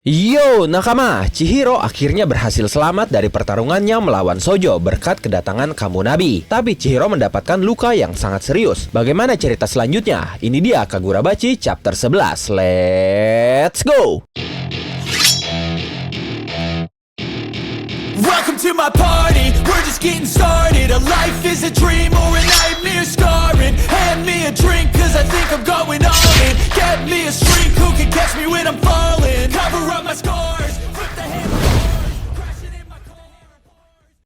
Yo, nakama! Chihiro akhirnya berhasil selamat dari pertarungannya melawan Sojo berkat kedatangan Kamunabi. Tapi Chihiro mendapatkan luka yang sangat serius. Bagaimana cerita selanjutnya? Ini dia Kagurabachi chapter 11. Let's go! Welcome to my party, we're just getting started. A life is a dream or a nightmare scarring. Hand me a drink cause I think I'm going all in. Get me a streak who can catch me when I'm falling. Cover up my scars, flip the handlebars, crashing in my car.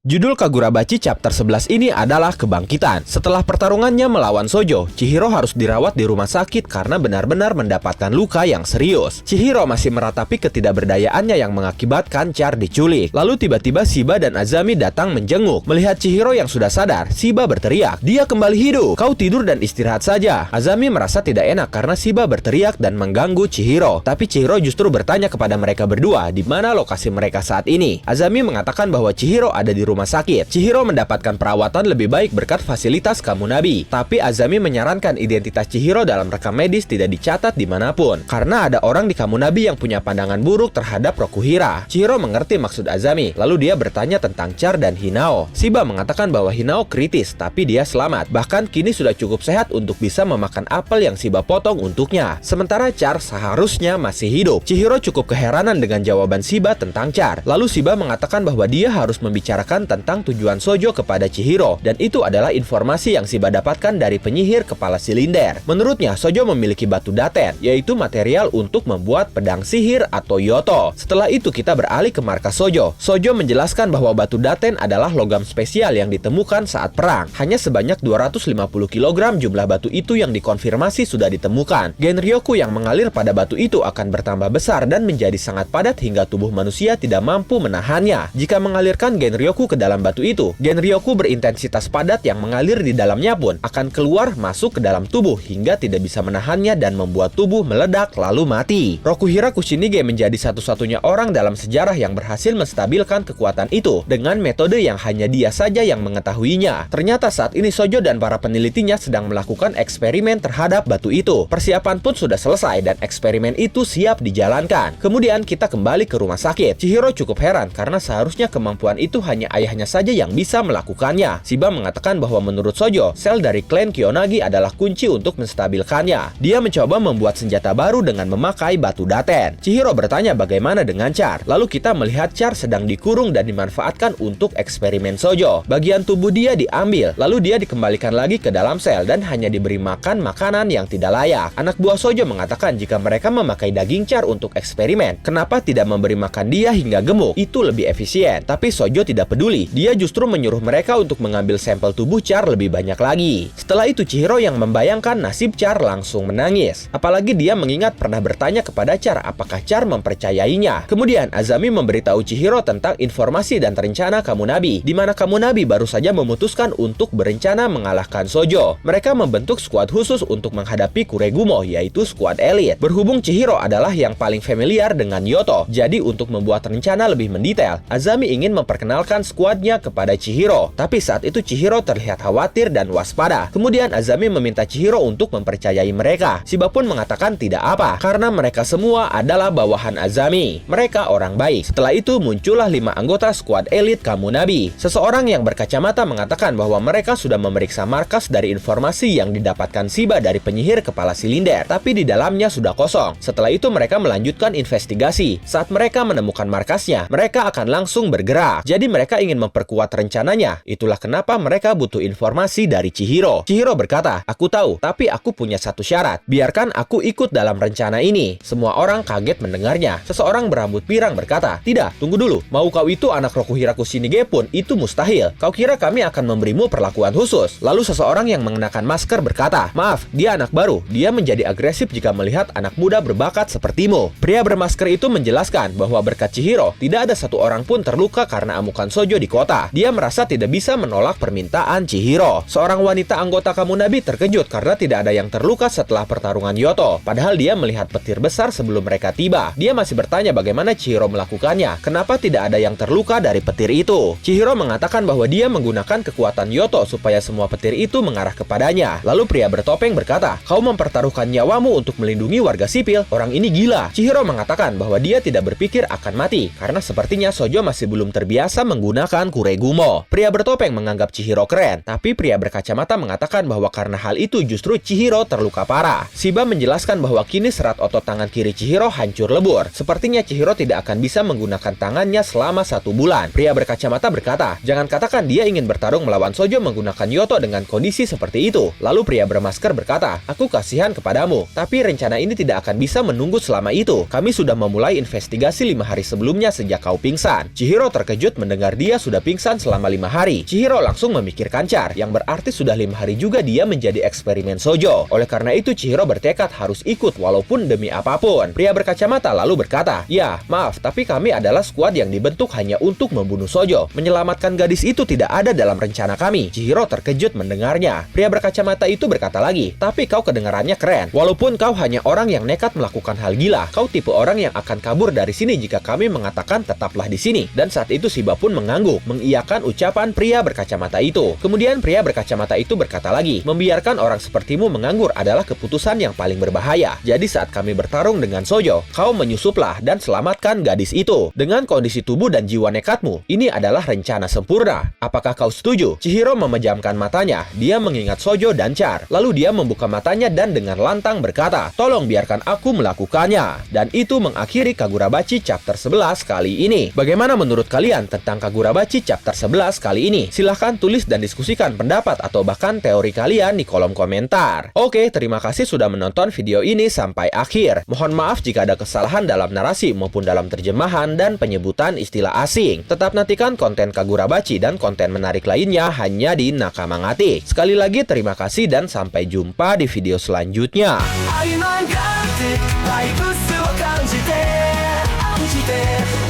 Judul Kagurabachi chapter 11 ini adalah Kebangkitan. Setelah pertarungannya melawan Sojo, Chihiro harus dirawat di rumah sakit karena benar-benar mendapatkan luka yang serius. Chihiro masih meratapi ketidakberdayaannya yang mengakibatkan Char diculik. Lalu tiba-tiba Shiba dan Azami datang menjenguk. Melihat Chihiro yang sudah sadar, Shiba berteriak, "Dia kembali hidup! Kau tidur dan istirahat saja." Azami merasa tidak enak karena Shiba berteriak dan mengganggu Chihiro. Tapi Chihiro justru bertanya kepada mereka berdua di mana lokasi mereka saat ini. Azami mengatakan bahwa Chihiro ada di rumah sakit. Chihiro mendapatkan perawatan lebih baik berkat fasilitas Kamunabi. Tapi Azami menyarankan identitas Chihiro dalam rekam medis tidak dicatat dimanapun. Karena ada orang di Kamunabi yang punya pandangan buruk terhadap Rokuhira. Chihiro mengerti maksud Azami. Lalu dia bertanya tentang Char dan Hinao. Shiba mengatakan bahwa Hinao kritis, tapi dia selamat. Bahkan kini sudah cukup sehat untuk bisa memakan apel yang Shiba potong untuknya. Sementara Char seharusnya masih hidup. Chihiro cukup keheranan dengan jawaban Shiba tentang Char. Lalu Shiba mengatakan bahwa dia harus membicarakan tentang tujuan Sojo kepada Chihiro, dan itu adalah informasi yang Shiba dapatkan dari penyihir kepala silinder. Menurutnya, Sojo memiliki batu daten, yaitu material untuk membuat pedang sihir atau yoto. Setelah itu kita beralih ke markas Sojo. Sojo menjelaskan bahwa batu daten adalah logam spesial yang ditemukan saat perang. Hanya sebanyak 250 kg jumlah batu itu yang dikonfirmasi sudah ditemukan. Genryoku yang mengalir pada batu itu akan bertambah besar dan menjadi sangat padat hingga tubuh manusia tidak mampu menahannya. Jika mengalirkan Genryoku ke dalam batu itu, Genryoku berintensitas padat yang mengalir di dalamnya pun akan keluar masuk ke dalam tubuh hingga tidak bisa menahannya dan membuat tubuh meledak lalu mati. Rokuhira Kushinige menjadi satu-satunya orang dalam sejarah yang berhasil menstabilkan kekuatan itu dengan metode yang hanya dia saja yang mengetahuinya. Ternyata saat ini Sojo dan para penelitinya sedang melakukan eksperimen terhadap batu itu. Persiapan pun sudah selesai dan eksperimen itu siap dijalankan. Kemudian kita kembali ke rumah sakit. Chihiro cukup heran karena seharusnya kemampuan itu hanya ayahnya saja yang bisa melakukannya. Shiba mengatakan bahwa menurut Sojo, sel dari klan Kiyonagi adalah kunci untuk menstabilkannya. Dia mencoba membuat senjata baru dengan memakai batu daten. Chihiro bertanya bagaimana dengan Char. Lalu kita melihat Char sedang dikurung dan dimanfaatkan untuk eksperimen Sojo. Bagian tubuh dia diambil, lalu dia dikembalikan lagi ke dalam sel dan hanya diberi makan makanan yang tidak layak. Anak buah Sojo mengatakan jika mereka memakai daging Char untuk eksperimen, kenapa tidak memberi makan dia hingga gemuk? Itu lebih efisien. Tapi Sojo tidak peduli. Dia justru menyuruh mereka untuk mengambil sampel tubuh Char lebih banyak lagi. Setelah itu Chihiro yang membayangkan nasib Char langsung menangis. Apalagi dia mengingat pernah bertanya kepada Char apakah Char mempercayainya. Kemudian Azami memberitahu Chihiro tentang informasi dan rencana Kamunabi, di mana Kamunabi baru saja memutuskan untuk berencana mengalahkan Sojo. Mereka membentuk skuad khusus untuk menghadapi Kuregumo, yaitu skuad elit. Berhubung Chihiro adalah yang paling familiar dengan Yoto, jadi untuk membuat rencana lebih mendetail, Azami ingin memperkenalkan skuadnya kepada Chihiro. Tapi saat itu Chihiro terlihat khawatir dan waspada. Kemudian Azami meminta Chihiro untuk mempercayai mereka. Shiba pun mengatakan tidak apa, karena mereka semua adalah bawahan Azami. Mereka orang baik. Setelah itu muncullah 5 anggota skuad elit Kamunabi. Seseorang yang berkacamata mengatakan bahwa mereka sudah memeriksa markas dari informasi yang didapatkan Shiba dari penyihir kepala silinder, tapi di dalamnya sudah kosong. Setelah itu mereka melanjutkan investigasi. Saat mereka menemukan markasnya, mereka akan langsung bergerak. Jadi mereka ingin memperkuat rencananya. Itulah kenapa mereka butuh informasi dari Chihiro. Chihiro berkata, "Aku tahu, tapi aku punya satu syarat. Biarkan aku ikut dalam rencana ini." Semua orang kaget mendengarnya. Seseorang berambut pirang berkata, "Tidak, tunggu dulu. Mau kau itu anak Rokuhira Kushinige pun itu mustahil. Kau kira kami akan memberimu perlakuan khusus?" Lalu seseorang yang mengenakan masker berkata, "Maaf, dia anak baru. Dia menjadi agresif jika melihat anak muda berbakat sepertimu." Pria bermasker itu menjelaskan bahwa berkat Chihiro, tidak ada satu orang pun terluka karena amukan Sojo Sojo di kota. Dia merasa tidak bisa menolak permintaan Chihiro. Seorang wanita anggota Kamunabi terkejut karena tidak ada yang terluka setelah pertarungan Yoto. Padahal dia melihat petir besar sebelum mereka tiba. Dia masih bertanya bagaimana Chihiro melakukannya. Kenapa tidak ada yang terluka dari petir itu? Chihiro mengatakan bahwa dia menggunakan kekuatan Yoto supaya semua petir itu mengarah kepadanya. Lalu pria bertopeng berkata, "Kau mempertaruhkan nyawamu untuk melindungi warga sipil? Orang ini gila." Chihiro mengatakan bahwa dia tidak berpikir akan mati karena sepertinya Sojo masih belum terbiasa menggunakan Kuregumo. Pria bertopeng menganggap Chihiro keren, tapi pria berkacamata mengatakan bahwa karena hal itu justru Chihiro terluka parah. Shiba menjelaskan bahwa kini serat otot tangan kiri Chihiro hancur lebur. Sepertinya Chihiro tidak akan bisa menggunakan tangannya selama 1 bulan. Pria berkacamata berkata, "Jangan katakan dia ingin bertarung melawan Sojo menggunakan Yoto dengan kondisi seperti itu." Lalu pria bermasker berkata, "Aku kasihan kepadamu, tapi rencana ini tidak akan bisa menunggu selama itu. Kami sudah memulai investigasi 5 hari sebelumnya sejak kau pingsan." Chihiro terkejut mendengar dia sudah pingsan selama 5 hari. Chihiro langsung memikir kancar, yang berarti sudah 5 hari juga dia menjadi eksperimen Sojo. Oleh karena itu Chihiro bertekad harus ikut walaupun demi apapun. Pria berkacamata lalu berkata, "Ya, maaf, tapi kami adalah skuad yang dibentuk hanya untuk membunuh Sojo. Menyelamatkan gadis itu tidak ada dalam rencana kami." Chihiro terkejut mendengarnya. Pria berkacamata itu berkata lagi, "Tapi kau kedengarannya keren. Walaupun kau hanya orang yang nekat melakukan hal gila, kau tipe orang yang akan kabur dari sini jika kami mengatakan tetaplah di sini." Dan saat itu Shiba pun mengangguk, mengiyakan ucapan pria berkacamata itu. Kemudian pria berkacamata itu berkata lagi, "Membiarkan orang sepertimu menganggur adalah keputusan yang paling berbahaya. Jadi saat kami bertarung dengan Sojo, kau menyusuplah dan selamatkan gadis itu. Dengan kondisi tubuh dan jiwa nekatmu, ini adalah rencana sempurna. Apakah kau setuju?" Chihiro memejamkan matanya. Dia mengingat Sojo dan Char. Lalu dia membuka matanya dan dengan lantang berkata, "Tolong biarkan aku melakukannya." Dan itu mengakhiri Kagurabachi chapter 11 kali ini. Bagaimana menurut kalian tentang Kagurabachi chapter 11 kali ini? Silahkan tulis dan diskusikan pendapat atau bahkan teori kalian di kolom komentar. Oke, terima kasih sudah menonton video ini sampai akhir. Mohon maaf jika ada kesalahan dalam narasi maupun dalam terjemahan dan penyebutan istilah asing. Tetap nantikan konten Kagurabachi dan konten menarik lainnya hanya di Nakama Ngatik. Sekali lagi terima kasih dan sampai jumpa di video selanjutnya. 愛の上がってバイブスを感じて愛して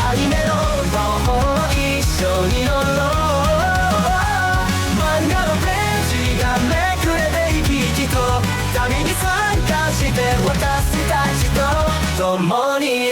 アニメの魔法一緒に乗ろう漫画のページがめくれて生き生きと旅に参加して私たちと共に